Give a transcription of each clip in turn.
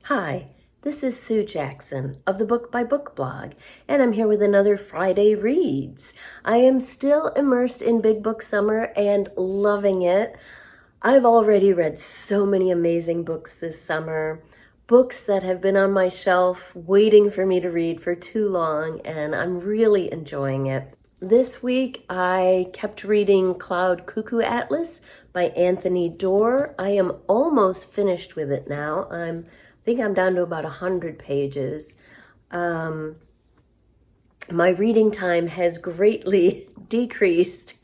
Hi, this is Sue Jackson of the Book by Book blog, and I'm here with another Friday Reads. I am still immersed in Big Book Summer and loving it. I've already read so many amazing books this summer, books that have been on my shelf waiting for me to read for too long, and I'm really enjoying it. This week, I kept reading CloudCuckoo Atlas by Anthony Doerr. I am almost finished with it now. I think I'm down to about 100 pages. My reading time has greatly decreased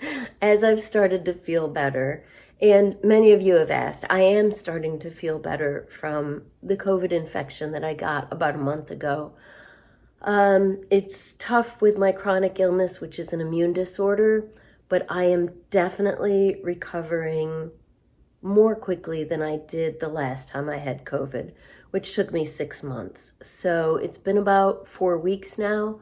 as I've started to feel better. And many of you have asked, I am starting to feel better from the COVID infection that I got about a month ago. It's tough with my chronic illness, which is an immune disorder, but I am definitely recovering more quickly than I did the last time I had COVID, which took me 6 months. So it's been about 4 weeks now.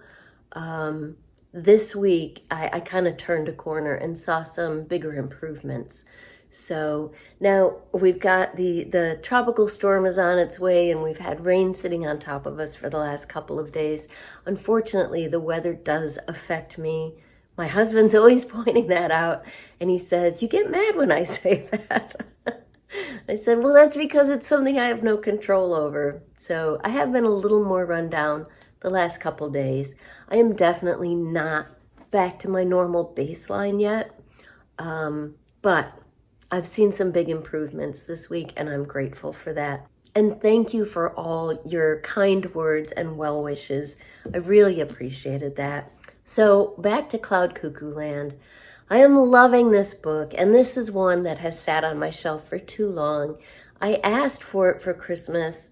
This week, I kind of turned a corner and saw some bigger improvements. So now we've got the tropical storm is on its way, and we've had rain sitting on top of us for the last couple of days. Unfortunately, the weather does affect me. My husband's always pointing that out, and he says, "You get mad when I say that." I said, well, that's because it's something I have no control over. So I have been a little more run down the last couple days. I am definitely not back to my normal baseline yet, but I've seen some big improvements this week, and I'm grateful for that. And thank you for all your kind words and well wishes. I really appreciated that. So back to CloudCuckoo Land. I am loving this book, and this is one that has sat on my shelf for too long. I asked for it for Christmas,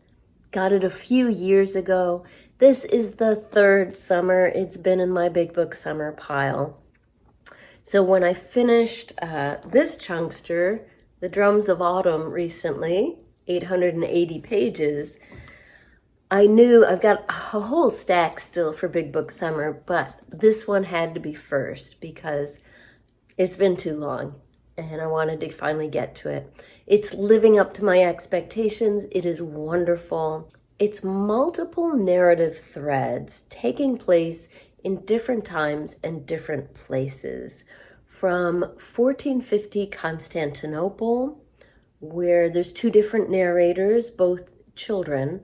got it a few years ago. This is the third summer it's been in my Big Book Summer pile. So when I finished this chunkster, The Drums of Autumn, recently, 880 pages, I knew I've got a whole stack still for Big Book Summer, but this one had to be first because it's been too long, and I wanted to finally get to it. It's living up to my expectations. It is wonderful. It's multiple narrative threads taking place in different times and different places. From 1450 Constantinople, where there's two different narrators, both children,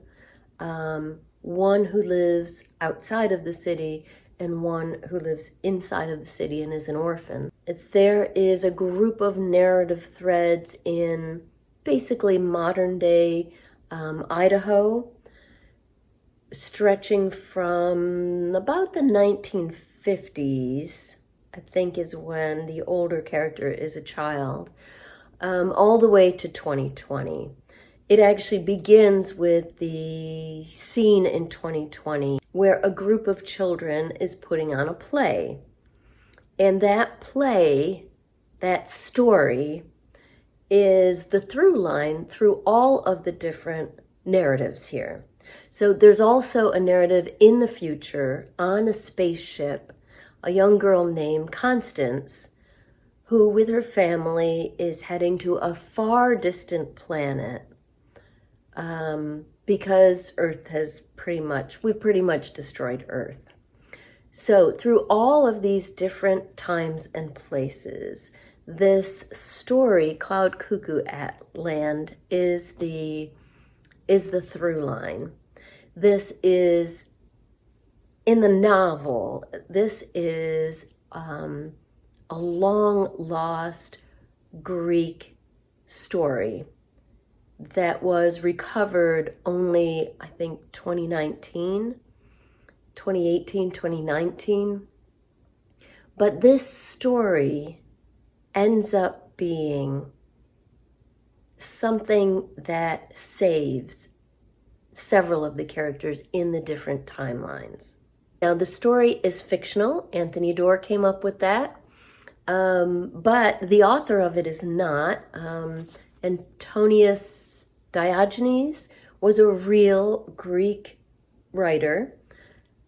one who lives outside of the city and one who lives inside of the city and is an orphan. There is a group of narrative threads in basically modern day Idaho, stretching from about the 1950s, I think is when the older character is a child, all the way to 2020. It actually begins with the scene in 2020 where a group of children is putting on a play. And that play, that story, is the through line through all of the different narratives here. So there's also a narrative in the future on a spaceship, a young girl named Constance, who with her family is heading to a far distant planet because Earth has we've pretty much destroyed Earth. So through all of these different times and places, this story, CloudCuckoo Land, is the through line. This is, in the novel, this is a long lost Greek story that was recovered only, I think, 2018, 2019. But this story ends up being something that saves several of the characters in the different timelines. Now, the story is fictional. Anthony Doerr came up with that. But the author of it is not. Antonius Diogenes was a real Greek writer.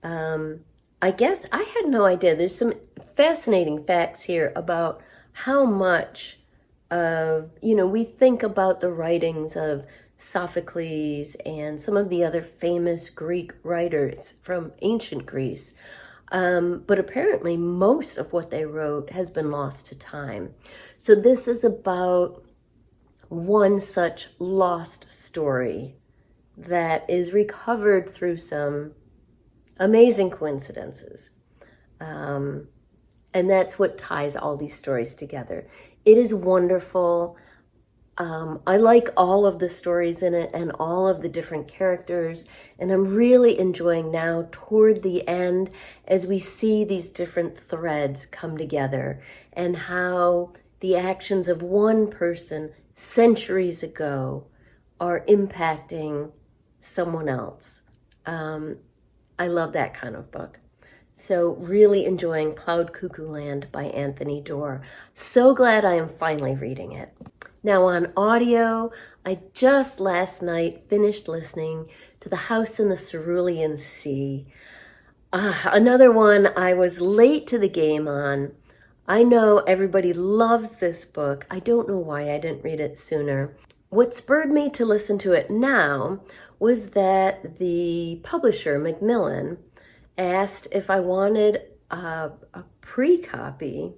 I guess I had no idea. There's some fascinating facts here about how much of, we think about the writings of Sophocles and some of the other famous Greek writers from ancient Greece. But apparently most of what they wrote has been lost to time. So this is about one such lost story that is recovered through some amazing coincidences. And that's what ties all these stories together. It is wonderful. I like all of the stories in it and all of the different characters, and I'm really enjoying now toward the end as we see these different threads come together and how the actions of one person centuries ago are impacting someone else. I love that kind of book. So really enjoying CloudCuckoo Land by Anthony Doerr. So glad I am finally reading it. Now on audio, I just last night finished listening to The House in the Cerulean Sea. Another one I was late to the game on. I know everybody loves this book. I don't know why I didn't read it sooner. What spurred me to listen to it now was that the publisher, Macmillan, asked if I wanted a pre-copy,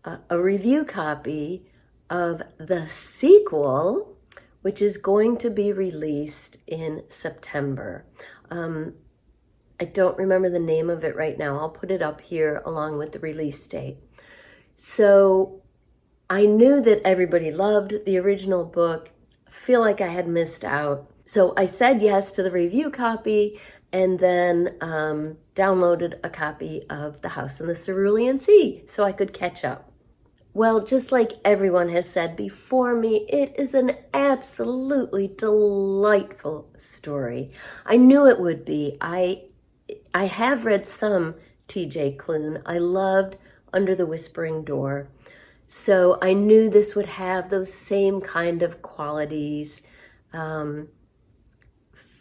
a review copy of the sequel, which is going to be released in September. I don't remember the name of it right now. I'll put it up here along with the release date. So I knew that everybody loved the original book. I feel like I had missed out. So I said yes to the review copy and then downloaded a copy of The House in the Cerulean Sea so I could catch up. Well, just like everyone has said before me, it is an absolutely delightful story. I knew it would be. I have read some T.J. Klune. I loved Under the Whispering Door. So I knew this would have those same kind of qualities.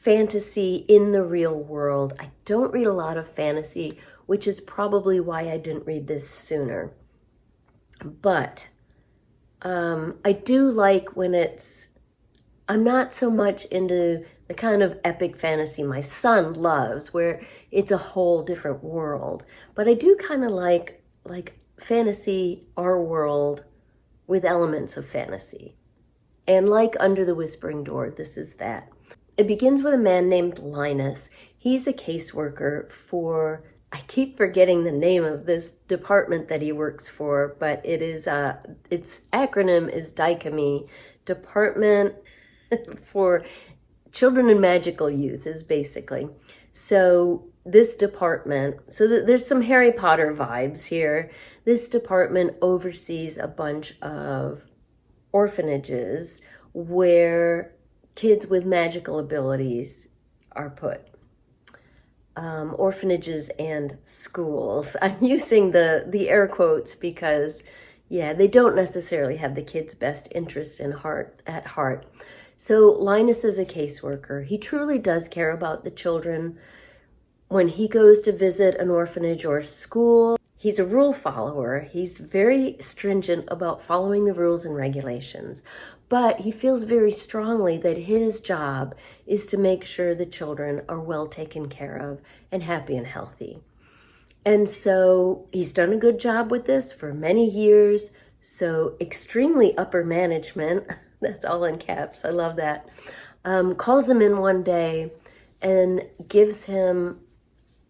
Fantasy in the real world. I don't read a lot of fantasy, which is probably why I didn't read this sooner. But I do like when I'm not so much into the kind of epic fantasy my son loves, where it's a whole different world. But I do kind of like fantasy, our world, with elements of fantasy. And like Under the Whispering Door, this is that. It begins with a man named Linus. He's a caseworker for, I keep forgetting the name of this department that he works for, but it is, its acronym is DICOMY, Department for Children and Magical Youth is basically. So this department, there's some Harry Potter vibes here. This department oversees a bunch of orphanages where kids with magical abilities are put. Orphanages and schools. I'm using the air quotes because, yeah, they don't necessarily have the kids' best interest at heart. So Linus is a caseworker. He truly does care about the children. When he goes to visit an orphanage or school, he's a rule follower. He's very stringent about following the rules and regulations. But he feels very strongly that his job is to make sure the children are well taken care of and happy and healthy. And so he's done a good job with this for many years. So extremely upper management, that's all in caps, I love that, calls him in one day and gives him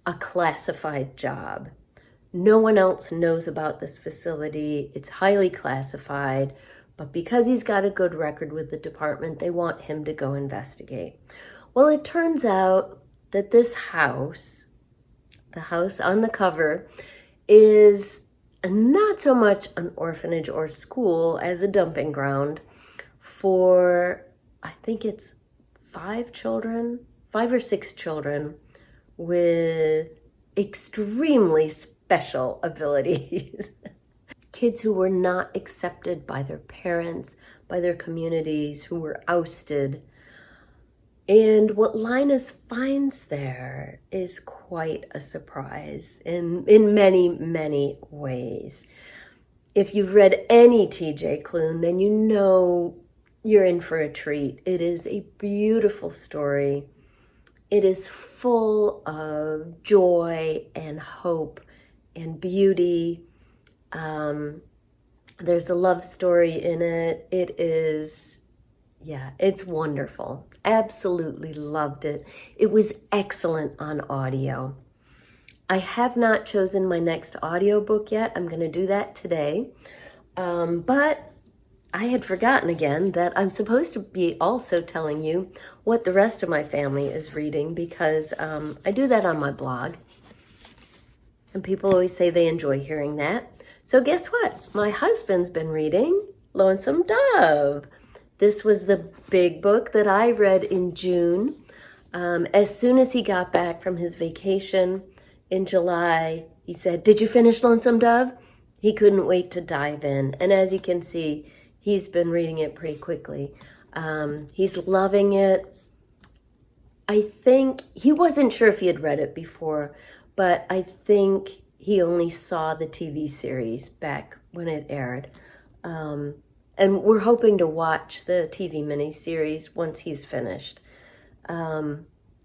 a classified job. No one else knows about this facility. It's highly classified. But because he's got a good record with the department, they want him to go investigate. Well, it turns out that this house, the house on the cover, is not so much an orphanage or school as a dumping ground for, I think it's 5 or 6 children with extremely special abilities. Kids who were not accepted by their parents, by their communities, who were ousted. And what Linus finds there is quite a surprise in many, many ways. If you've read any T.J. Klune, then you know you're in for a treat. It is a beautiful story. It is full of joy and hope and beauty. There's a love story in it. It is, yeah, it's wonderful. Absolutely loved it. It was excellent on audio. I have not chosen my next audiobook yet. I'm going to do that today. But I had forgotten again that I'm supposed to be also telling you what the rest of my family is reading, because I do that on my blog. And people always say they enjoy hearing that. So guess what? My husband's been reading Lonesome Dove. This was the big book that I read in June. As soon as he got back from his vacation in July, he said, "Did you finish Lonesome Dove?" He couldn't wait to dive in. And as you can see, he's been reading it pretty quickly. He's loving it. I think he wasn't sure if he had read it before, but I think he only saw the TV series back when it aired. And we're hoping to watch the TV miniseries once he's finished.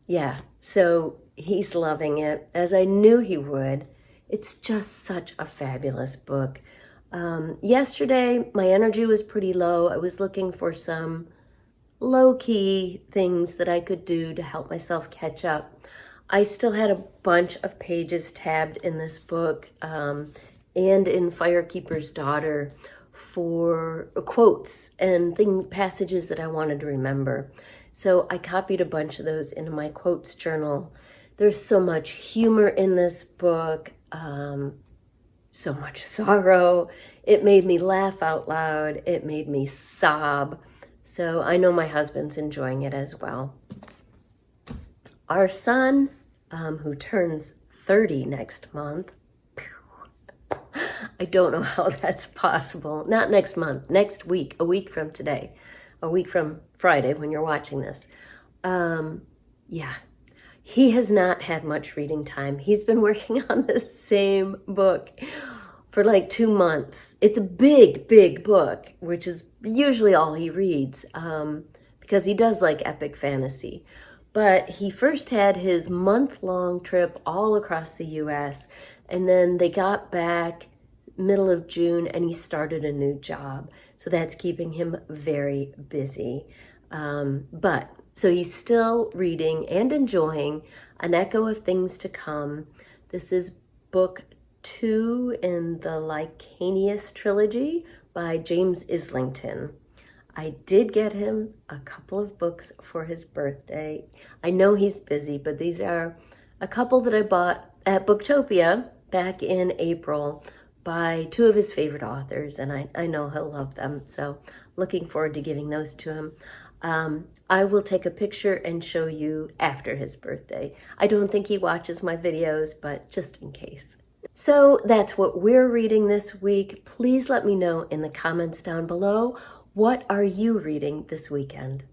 Yeah, so he's loving it, as I knew he would. It's just such a fabulous book. Yesterday, my energy was pretty low. I was looking for some low-key things that I could do to help myself catch up. I still had a bunch of pages tabbed in this book and in Firekeeper's Daughter for quotes and passages that I wanted to remember. So I copied a bunch of those into my quotes journal. There's so much humor in this book, so much sorrow. It made me laugh out loud. It made me sob. So I know my husband's enjoying it as well. Our son, who turns 30 next month, I don't know how that's possible. Not next month, next week, a week from today, a week from Friday when you're watching this. Yeah, he has not had much reading time. He's been working on the same book for like 2 months. It's a big, big book, which is usually all he reads, because he does like epic fantasy. But he first had his month-long trip all across the U.S., and then they got back middle of June, and he started a new job. So that's keeping him very busy. So he's still reading and enjoying An Echo of Things to Come. This is book 2 in the Licanius trilogy by James Islington. I did get him a couple of books for his birthday. I know he's busy, but these are a couple that I bought at Booktopia back in April by 2 of his favorite authors, and I know he'll love them. So looking forward to giving those to him. I will take a picture and show you after his birthday. I don't think he watches my videos, but just in case. So that's what we're reading this week. Please let me know in the comments down below. What are you reading this weekend?